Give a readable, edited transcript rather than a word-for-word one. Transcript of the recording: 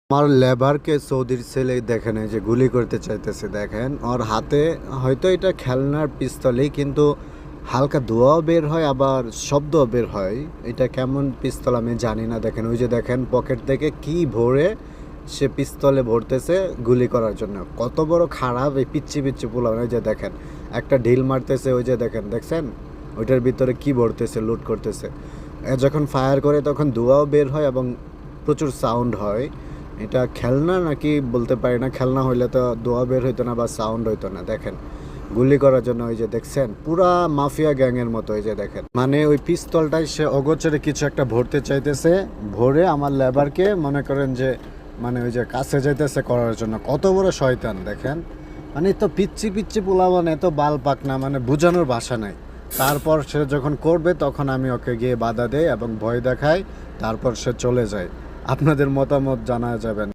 আমার লেবারকে সৌদির ছেলে দেখেন এই যে গুলি করতে চাইতেছে, দেখেন ওর হাতে হয়তো এটা খেলনার পিস্তলই, কিন্তু হালকা ধোঁয়াও বের হয় আবার শব্দও বের হয়। এটা কেমন পিস্তল আমি জানি না। দেখেন ওই যে দেখেন পকেট থেকে কি ভরে সে পিস্তলে ভরতেছে গুলি করার জন্য। কত বড় খারাপ এই পিচ্ছি পিচ্ছি পোলা। ওই যে দেখেন একটা ঢিল মারতেছে, ওই যে দেখেন দেখছেন ওইটার ভিতরে কি ভরতেছে, লুট করতেছে। যখন ফায়ার করে তখন ধোঁয়াও বের হয় এবং প্রচুর সাউন্ড হয়। এটা খেলনা নাকি বলতে পারি না, খেলনা হইলে তো দোয়া বের হইতো না বা সাউন্ড হইতো না। দেখেন গুলি করার জন্য ওই যে দেখছেন পুরা মাফিয়া গ্যাংয়ের মতো। ওই যে দেখেন মানে ওই পিস্তলটাই সে অগোচরে কিছু একটা ভরতে চাইতেছে, ভরে আমার লেবারকে মনে করেন যে মানে ওই যে কাছে যাইতেছে করার জন্য। কত বড় শয়তান দেখেন, মানে তো পিচ্ছি পিচ্ছি পোলা, মানে এত বাল পাক না, মানে বোঝানোর ভাষা নাই। তারপর সে যখন করবে তখন আমি ওকে গিয়ে বাধা দেই এবং ভয় দেখাই, তারপর সে চলে যায়। আপনাদের মতামত জানা যাবেন।